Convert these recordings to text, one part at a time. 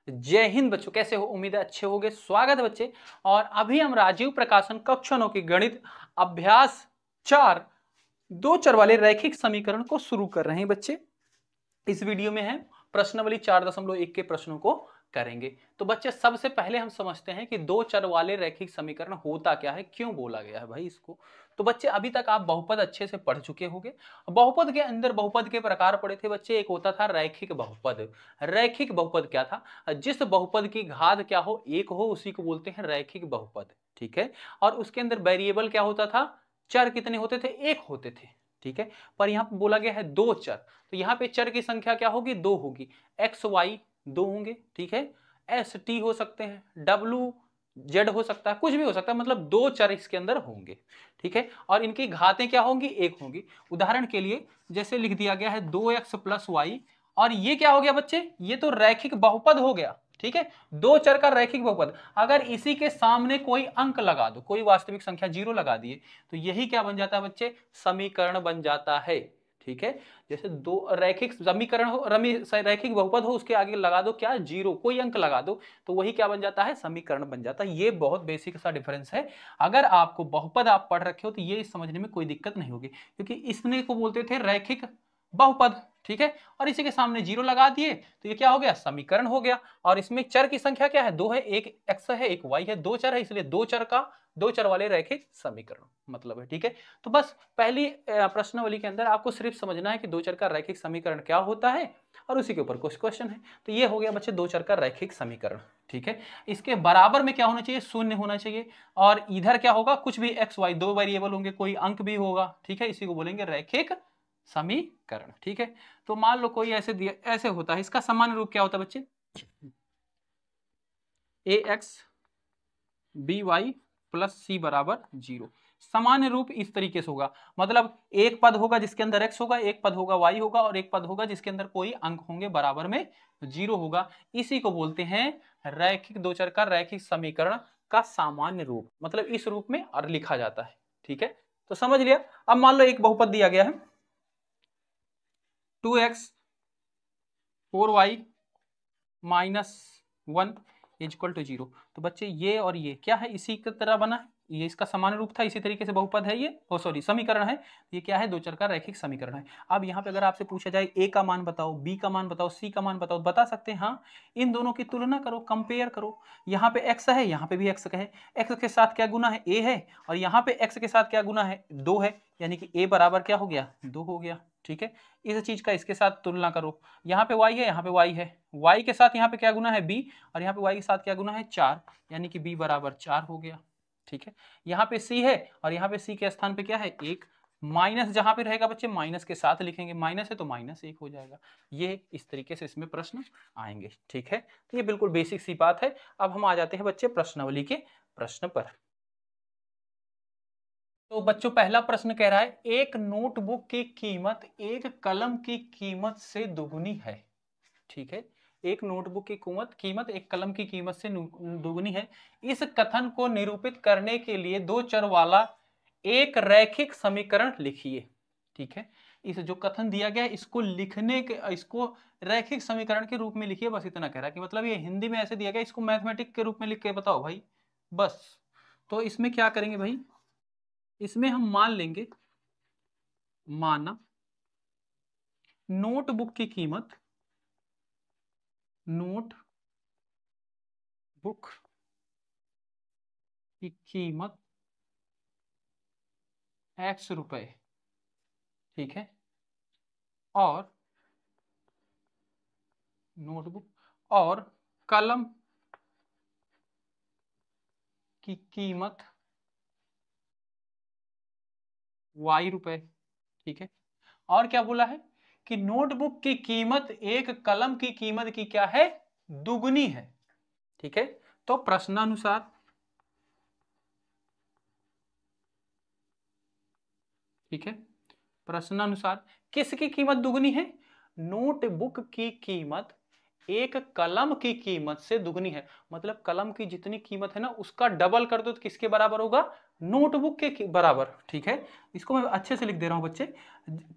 जय हिंद बच्चों, कैसे हो? उम्मीद है अच्छे होगे। स्वागत है बच्चे। और अभी हम राजीव प्रकाशन कक्षा 9 की गणित अभ्यास 4 दो चर वाले रैखिक समीकरण को शुरू कर रहे हैं बच्चे। इस वीडियो में है प्रश्नावली 4.1 के प्रश्नों को करेंगे। तो बच्चे सबसे पहले हम समझते हैं कि दो चर वाले रैखिक समीकरण होता क्या है, क्यों बोला गया है भाई इसको। तो बच्चे अभी तक आप बहुपद अच्छे से पढ़ चुके होंगे। बहुपद के अंदर बहुपद के प्रकार पढ़े थे बच्चे। एक होता था रैखिक बहुपद। रैखिक बहुपद क्या था? जिस बहुपद की घात क्या हो, एक हो, उसी को बोलते हैं रैखिक बहुपद। ठीक है। और उसके अंदर वेरिएबल क्या होता था? चर कितने होते थे? एक होते थे। ठीक है। पर यहां पर बोला गया है दो चर, तो यहां पे चर की संख्या क्या होगी? दो होगी। एक्स वाई दो होंगे। ठीक है। एस टी हो सकते हैं, डब्ल्यू जेड हो सकता है, कुछ भी हो सकता है, मतलब दो चर इसके अंदर होंगे। ठीक है। और इनकी घातें क्या होंगी? एक होंगी। उदाहरण के लिए जैसे लिख दिया गया है 2x प्लस वाई, और ये क्या हो गया बच्चे? ये तो रैखिक बहुपद हो गया। ठीक है। दो चर का रैखिक बहुपद। अगर इसी के सामने कोई अंक लगा दो, कोई वास्तविक संख्या जीरो लगा दिए, तो यही क्या बन जाता है बच्चे? समीकरण बन जाता है। ठीक है। जैसे दो रैखिक समीकरण हो, रैखिक बहुपद हो, उसके आगे लगा दो क्या? जीरो, कोई अंक लगा दो, तो वही क्या बन जाता है? समीकरण बन जाता है। ये बहुत बेसिक सा डिफरेंस है। अगर आपको बहुपद आप पढ़ रखे हो तो ये समझने में कोई दिक्कत नहीं होगी, क्योंकि इसने को बोलते थे रैखिक बहुपद। ठीक है। और इसी के सामने जीरो लगा दिए तो ये क्या हो गया? समीकरण हो गया। और इसमें चर की संख्या क्या है? दो है, एक एक्स है, एक वाई है, दो चर है, इसलिए दो चर का दो चर वाले रैखिक समीकरण मतलब है। ठीक है। तो बस पहली प्रश्नावली के अंदर आपको सिर्फ समझना है कि दो चर का रैखिक समीकरण क्या होता है, और उसी के ऊपर कुछ क्वेश्चन है। तो ये हो गया बच्चे दो चर का रैखिक समीकरण। ठीक है। इसके बराबर में क्या होना चाहिए? शून्य होना चाहिए। और इधर क्या होगा? कुछ भी एक्स वाई, दो वेरिएबल होंगे, कोई अंक भी होगा। ठीक है। इसी को बोलेंगे रैखिक समीकरण। ठीक है। तो मान लो कोई ऐसे दिया, ऐसे होता है, इसका सामान्य रूप क्या होता है बच्चे? ए एक्स बी वाई प्लस सी बराबर जीरो। सामान्य रूप इस तरीके से होगा, मतलब एक पद होगा जिसके अंदर x होगा, एक पद होगा y होगा, और एक पद होगा जिसके अंदर कोई अंक होंगे, बराबर में जीरो होगा। इसी को बोलते हैं रैखिक दो चर का रैखिक समीकरण का सामान्य रूप, मतलब इस रूप में और लिखा जाता है। ठीक है। तो समझ लिया। अब मान लो एक बहुपद दिया गया है 2x 4y minus 1 equal to zero. तो बच्चे ये और ये क्या है? इसी की तरह बना है, ये इसका समान रूप था, इसी तरीके से बहुपद है ये, ओ सॉरी समीकरण है। ये क्या है? दो चर का रैखिक समीकरण है। अब यहाँ पे अगर आपसे पूछा जाए ए का मान बताओ, बी का मान बताओ, सी का मान बताओ, बता सकते हैं हाँ। इन दोनों की तुलना करो, कंपेयर करो। यहाँ पे एक्स है, यहाँ पे भी एक्स है। एक्स के साथ क्या गुना है? ए है। और यहाँ पे एक्स के साथ क्या गुना है? दो है। यानी कि ए बराबर क्या हो गया? दो हो गया। ठीक है। इस चीज का इसके साथ तुलना करो। यहाँ पे y है, यहाँ पे y है, y के साथ यहाँ पे क्या गुना है? b, और यहाँ पे y के साथ क्या गुना है? 4, यानी कि b बराबर 4 हो गया। ठीक है। यहाँ पे c है, और यहाँ पे c के स्थान पे क्या है? 1। माइनस जहां पे रहेगा बच्चे माइनस के साथ लिखेंगे, माइनस है तो माइनस 1 हो जाएगा। ये इस तरीके से इसमें प्रश्न आएंगे। ठीक है। तो ये बिल्कुल बेसिक सी बात है। अब हम आ जाते हैं बच्चे प्रश्नावली के प्रश्न पर। तो बच्चों पहला प्रश्न कह रहा है एक नोटबुक की कीमत एक कलम की कीमत से दुगनी है। ठीक है। एक नोटबुक की कीमत एक कलम की कीमत से दुगनी है। इस कथन को निरूपित करने के लिए दो चर वाला एक रैखिक समीकरण लिखिए। ठीक है। इस जो कथन दिया गया है इसको लिखने के, इसको रैखिक समीकरण के रूप में लिखिए। बस इतना कह रहा है कि मतलब ये हिंदी में ऐसे दिया गया, इसको मैथमेटिक के रूप में लिख के बताओ भाई बस। तो इसमें क्या करेंगे भाई? इसमें हम मान लेंगे, माना नोटबुक की कीमत, नोट बुक की कीमत x रुपए। ठीक है। और नोटबुक और कलम की कीमत y रुपए। ठीक है। और क्या बोला है? कि नोटबुक की कीमत एक कलम की कीमत की क्या है? दुगनी है। ठीक है। तो प्रश्नानुसार, ठीक है, प्रश्नानुसार किसकी कीमत दुगनी है? नोटबुक की कीमत एक कलम की कीमत से दुगनी है, मतलब कलम की जितनी कीमत है ना उसका डबल कर दो तो किसके बराबर होगा, नोटबुक के बराबर। ठीक है, इसको मैं अच्छे से लिख दे रहा हूं बच्चे,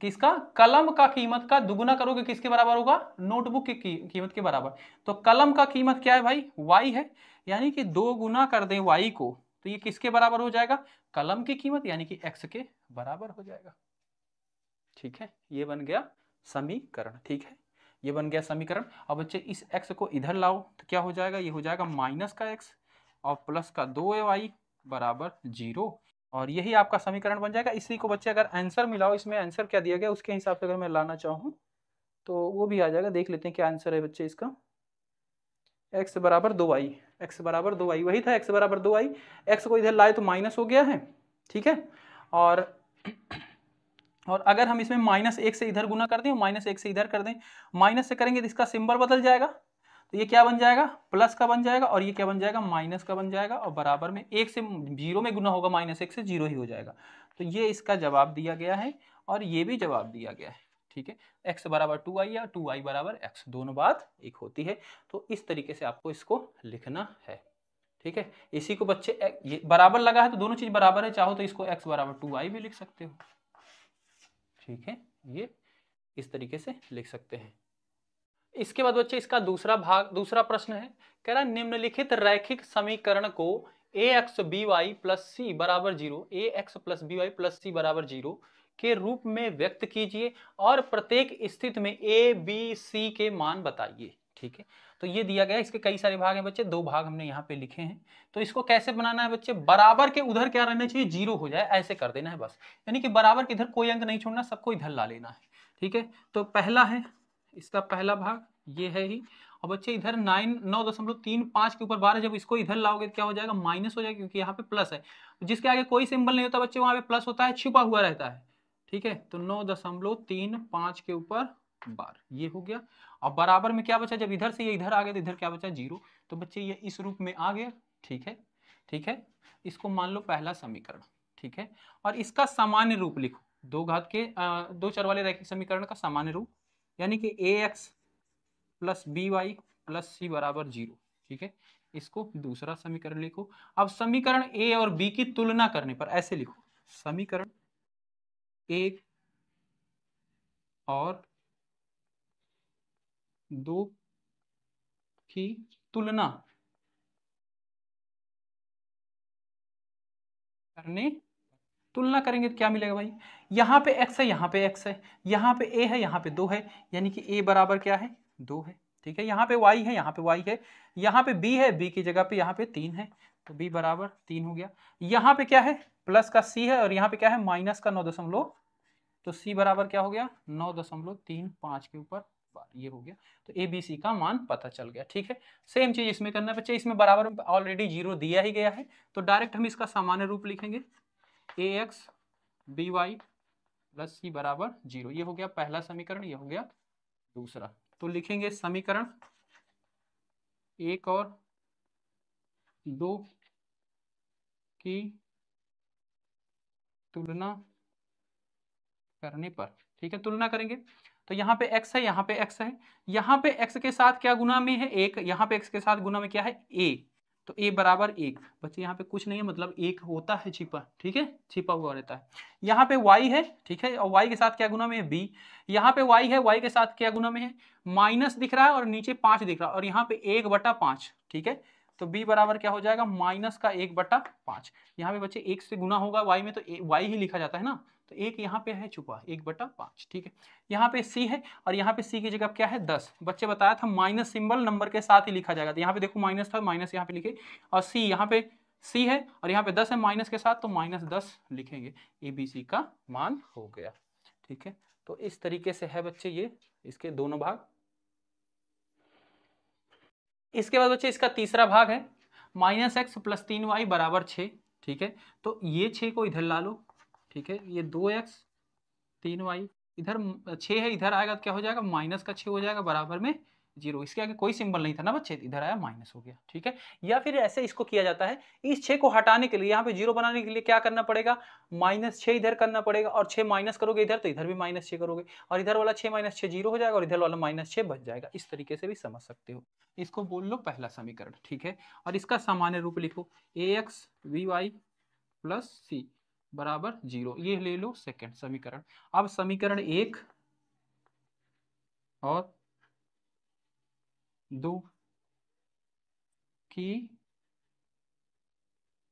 किसका, कलम का कीमत का दुगुना करोगे किसके बराबर होगा, नोटबुक की कीमत के बराबर। तो कलम का कीमत क्या है भाई, y है, यानी कि 2 गुना कर दें y को तो ये किसके बराबर हो जाएगा, कलम की कीमत यानी कि x के बराबर हो जाएगा। ठीक है, ये बन गया समीकरण। ठीक है, ये बन गया समीकरण। अब बच्चे इस x को इधर लाओ तो क्या हो जाएगा, ये हो जाएगा माइनस का x और प्लस का 2y बराबर 0, और यही आपका समीकरण बन जाएगा। इसी को बच्चे अगर आंसर मिलाओ, इसमें आंसर क्या दिया गया उसके हिसाब से अगर मैं लाना चाहूँ तो वो भी आ जाएगा। देख लेते हैं क्या आंसर है बच्चे इसका, x बराबर 2y, x बराबर 2y, वही था x बराबर 2y, x को इधर लाए तो माइनस हो गया है। ठीक है, और अगर हम इसमें -1 से इधर गुना कर दें, -1 से इधर कर दें, माइनस से करेंगे तो इसका सिंबल बदल जाएगा, तो ये क्या बन जाएगा, प्लस का बन जाएगा, और ये क्या बन जाएगा, माइनस का बन जाएगा, और बराबर में 1 से 0 में गुना होगा, -1 से 0 ही हो जाएगा। तो ये इसका जवाब दिया गया है और ये भी जवाब दिया गया है। ठीक है, x बराबर 2y या 2y बराबर x, दोनों बात एक होती है। तो इस तरीके से आपको इसको लिखना है। ठीक है, इसी को बच्चे ये बराबर लगा है तो दोनों चीज बराबर है, चाहो तो इसको x बराबर 2y भी लिख सकते हो। ठीक है, ये इस तरीके से लिख सकते हैं। इसके बाद बच्चे इसका दूसरा प्रश्न है, कह रहा निम्नलिखित रैखिक समीकरण को ax by प्लस सी बराबर 0, ax प्लस by प्लस सी बराबर 0 के रूप में व्यक्त कीजिए और प्रत्येक स्थिति में a b c के मान बताइए। ठीक है, तो ये दिया गया, इसके कई सारे भाग हैं बच्चे, 2 भाग हमने यहाँ पे लिखे हैं। तो इसको कैसे बनाना है बच्चे, बराबर के उधर क्या रहना चाहिए, 0 हो जाए ऐसे कर देना है बस, यानी कि बराबर के इधर कोई अंक नहीं छोड़ना, सबको इधर ला लेना है। ठीक है, तो पहला है इसका पहला भाग ये है ही, और बच्चे इधर 9.35 के ऊपर 12, जब इसको इधर लाओगे तो क्या हो जाएगा, माइनस हो जाएगा, क्योंकि यहाँ पे प्लस है, जिसके आगे कोई सिंबल नहीं होता बच्चे वहां पे प्लस होता है, छुपा हुआ रहता है। ठीक है, तो 9.35 के ऊपर 12 ये हो गया, और बराबर में क्या बचा, जब इधर से ये इधर आ गया तो इधर क्या बचा, 0, तो बच्चे ये इस रूप में आ गया। ठीक है, ठीक है, इसको मान लो पहला समीकरण। ठीक है, और इसका सामान्य रूप लिखो, दो चर वाले रैखिक समीकरण का सामान्य रूप, यानी कि ax प्लस by प्लस सी बराबर 0। ठीक है, इसको दूसरा समीकरण लिखो। अब समीकरण a और b की तुलना करने पर ऐसे लिखो, समीकरण a और 2 की तुलना करेंगे तो क्या मिलेगा भाई, यहाँ पे x है, यहाँ पे x है, यहाँ पे a है, यहाँ पे 2 है, यानी कि a बराबर क्या है, 2 है। ठीक है, यहाँ पे y है, यहाँ पे y है, यहाँ पे b है, b की जगह पे यहाँ पे 3 है, तो b बराबर 3 हो गया। यहाँ पे क्या है, प्लस का c है, और यहाँ पे क्या है, माइनस का 9, तो c बराबर क्या हो गया, 9.35 के ऊपर 12, ये हो गया। तो ए बी सी का मान पता चल गया। ठीक है, सेम चीज इसमें करना है बच्चे, इसमें बराबर ऑलरेडी 0 दिया ही गया है, तो डायरेक्ट हम इसका सामान्य रूप लिखेंगे, ax by प्लस सी बराबर 0, ये हो गया पहला समीकरण, ये हो गया दूसरा। तो लिखेंगे समीकरण 1 और 2 की तुलना करने पर। ठीक है, तुलना करेंगे तो यहाँ पे x है, यहाँ पे x है, यहाँ पे x के साथ क्या गुना में है, 1, यहाँ पे x के साथ गुना में क्या है, a, तो a बराबर 1। बच्चे यहाँ पे कुछ नहीं है, मतलब 1 होता है छिपा। ठीक है, छिपा हुआ रहता है। यहाँ पे y है, ठीक है, और y के साथ क्या गुना में है, b, यहाँ पे y है, y के साथ क्या गुना में है, माइनस दिख रहा है और नीचे 5 दिख रहा है, और यहाँ पे 1/5। ठीक है, तो b बराबर क्या हो जाएगा, माइनस का 1/5। यहाँ पे बच्चे 1 से गुना होगा y में, तो y ही लिखा जाता है ना, तो 1 यहाँ पे है छुपा, 1/5। ठीक है, यहाँ पे c है, और यहाँ पे c की जगह क्या है, 10। बच्चे बताया था माइनस सिंबल नंबर के साथ ही लिखा जाएगा, तो यहाँ पे देखो माइनस था, माइनस यहाँ पे लिखे, और c यहाँ पे c है, और यहाँ पे 10 है माइनस के साथ, तो -10 लिखेंगे, ABC का मान हो गया। ठीक है, तो इस तरीके से है बच्चे ये इसके दोनों भाग। इसके बाद बच्चे इसका तीसरा भाग है, -x प्लस 3y बराबर 6। ठीक है, तो ये 6 को इधर ला लो। ठीक है, ये 2x 3y, इधर 6 है, इधर आएगा तो क्या हो जाएगा, -6 हो जाएगा, बराबर में जीरो, इसके आगे कोई सिंबल नहीं था ना बच्चे, इधर आया माइनस हो गया, ठीक है। या फिर ऐसे इसको किया जाता है, इस 6 को हटाने के लिए, यहाँ पे जीरो बनाने के लिए क्या करना पड़ेगा, -6 इधर करना पड़ेगा, और 6 माइनस करोगे इधर तो इधर भी -6 करोगे, और इधर वाला 6 - 6 जीरो हो जाएगा, और इधर वाला -6 बच जाएगा। इस तरीके से भी समझ सकते हो, इसको बोल लो पहला समीकरण, ठीक है। और इसका सामान्य रूप लिखो, ax by प्लस सी बराबर 0, ये ले लो सेकंड समीकरण। अब समीकरण 1 और 2 की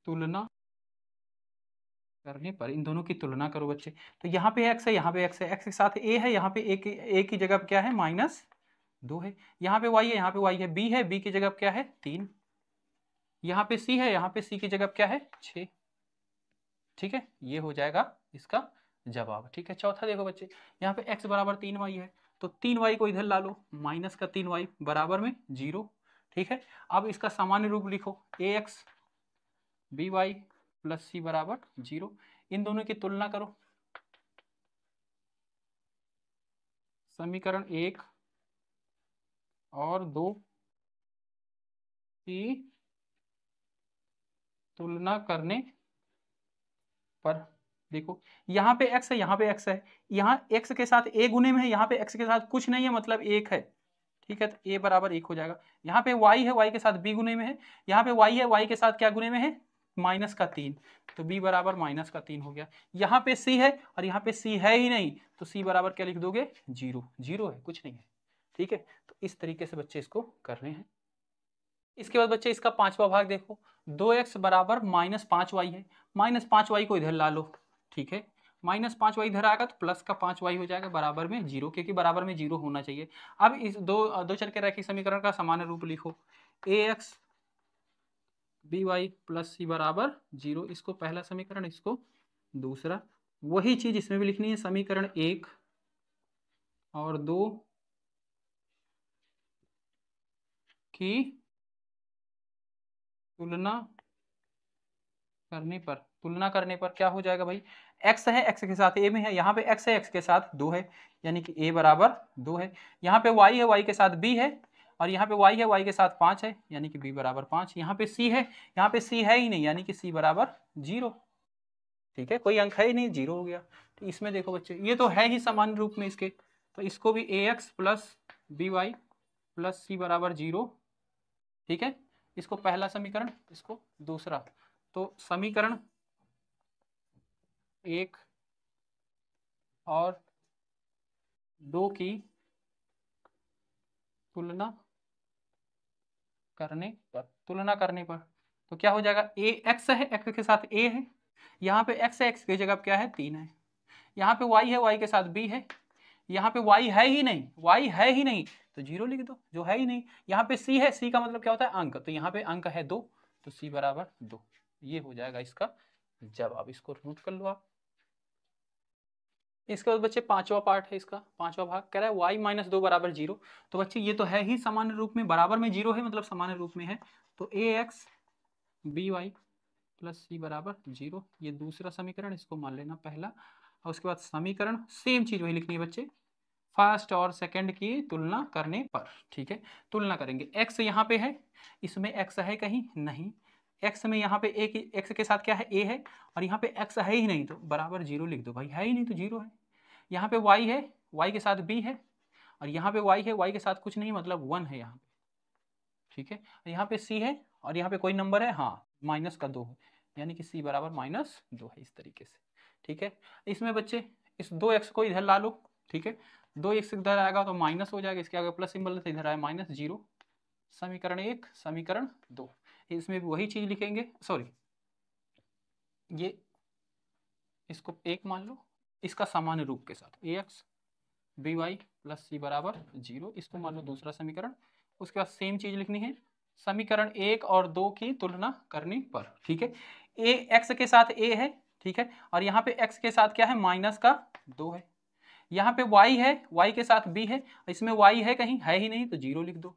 तुलना करने पर, इन दोनों की तुलना करो बच्चे, तो यहाँ पे x है, यहाँ पे x है, x के साथ a है, यहाँ पे a की जगह क्या है -2 है, यहाँ पे y है, यहाँ पे y है, b है, b की जगह क्या है 3, यहाँ पे c है, यहाँ पे c की जगह क्या है 6, ठीक है। ये हो जाएगा इसका जवाब, ठीक है। चौथा देखो बच्चे, यहाँ पे x बराबर 3y है, तो 3y को इधर ला लो, माइनस का 3y बराबर में 0, ठीक है। अब इसका सामान्य रूप लिखो, ax by प्लस सी बराबर 0, इन दोनों की तुलना करो, समीकरण 1 और 2 की तुलना करने पर देखो, यहाँ पे x है, यहाँ पे x है, यहाँ x के साथ a गुने में है, यहाँ पे x के साथ कुछ नहीं है, मतलब 1 है, ठीक है। तो a बराबर 1 हो जाएगा। यहाँ पे y है, y के साथ b गुने में है, यहाँ पे y है, y के साथ क्या गुने में है -3, तो b बराबर -3 हो गया। यहाँ पे c है और यहाँ पे c है ही नहीं, तो c बराबर क्या लिख दोगे 0, 0 है, कुछ नहीं है, ठीक है। तो इस तरीके से बच्चे इसको कर रहे हैं। इसके बाद बच्चे इसका पांचवा भाग देखो, 2x बराबर -5y है, -5y को इधर ला लो, ठीक है। -5y इधर आएगा तो प्लस का 5y हो जाएगा बराबर में 0, क्योंकि बराबर में 0 होना चाहिए। अब इस दो चर के रैखिक समीकरण का सामान्य रूप लिखो, ax by प्लस सी बराबर 0, इसको पहला समीकरण, इसको दूसरा। वही चीज इसमें भी लिखनी है, समीकरण 1 और 2 की तुलना करने पर क्या हो जाएगा भाई, x है, x के साथ a में है, यहाँ पे x है, x के साथ 2 है, यानी कि a बराबर 2 है। यहाँ पे y है, y के साथ b है, और यहाँ पे y है, y के साथ 5 है, यानी कि b बराबर 5। यहाँ पे c है, यहाँ पे c है ही नहीं, यानी कि c बराबर 0, ठीक है। कोई अंक है ही नहीं, 0 हो गया। तो इसमें देखो बच्चे, ये तो है ही सामान्य रूप में इसके, तो इसको भी ax प्लस by प्लस सी बराबर 0, ठीक है। इसको पहला समीकरण, इसको दूसरा। तो समीकरण 1 और 2 की तुलना करने पर तो क्या हो जाएगा, a x है, x के साथ a है, यहाँ पे x है, x की जगह क्या है 3 है, यहाँ पे y है, y के साथ b है, यहाँ पे y है ही नहीं, y है ही नहीं, तो 0 लिख दो, जो है ही नहीं। यहाँ पे c है, c का मतलब क्या होता है अंक, तो यहाँ पे अंक है 2, तो c बराबर 2, ये हो जाएगा इसका जवाब। इसको नोट कर लो आप। इसके बाद बच्चे पांचवा पार्ट है, इसका पांचवा भाग कह रहा है y - 2 बराबर 0। तो बच्चे ये तो है ही सामान्य रूप में, बराबर में 0 है, मतलब सामान्य रूप में है, तो ax by प्लस सी बराबर 0, ये दूसरा समीकरण, इसको मान लेना पहला। और उसके बाद समीकरण सेम चीज वही लिखनी है बच्चे, फर्स्ट और सेकंड की तुलना करने पर, ठीक है। तुलना करेंगे, x यहाँ पे है, इसमें x है कहीं नहीं, x में यहाँ पे x के साथ क्या है a है, और यहाँ पे x है ही नहीं, तो बराबर 0 लिख दो भाई, है ही नहीं तो 0 है। यहाँ पे y है, y के साथ b है, और यहाँ पे y है, y के साथ कुछ नहीं, मतलब 1 है यहाँ पे, ठीक है। यहाँ पे c है, और यहाँ पे कोई नंबर है, हाँ -2 है, यानी कि c बराबर -2 है, इस तरीके से, ठीक है। इसमें बच्चे इस 2x को इधर ला लो, ठीक है, 2x इधर आएगा तो माइनस हो जाएगा, इसके आगे प्लस सिंबल है, इधर आया -0, समीकरण 1 समीकरण 2, इसमें भी वही चीज लिखेंगे, सॉरी ये इसको 1 मान लो, इसका सामान्य रूप के साथ ax by प्लस सी बराबर 0, इसको मान लो दूसरा समीकरण। उसके बाद सेम चीज लिखनी है, समीकरण 1 और 2 की तुलना करने पर, ठीक है। a x के साथ a है, ठीक है, और यहाँ पे x के साथ क्या है -2 है, यहाँ पे y है, y के साथ b है, इसमें y है कहीं, है ही नहीं, तो 0 लिख दो।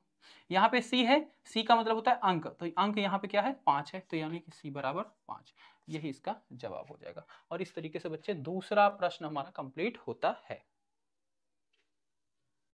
यहाँ पे c है, c का मतलब होता है अंक, तो अंक यहाँ पे क्या है 5 है, तो यानी कि c बराबर 5, यही इसका जवाब हो जाएगा। और इस तरीके से बच्चे दूसरा प्रश्न हमारा कंप्लीट होता है।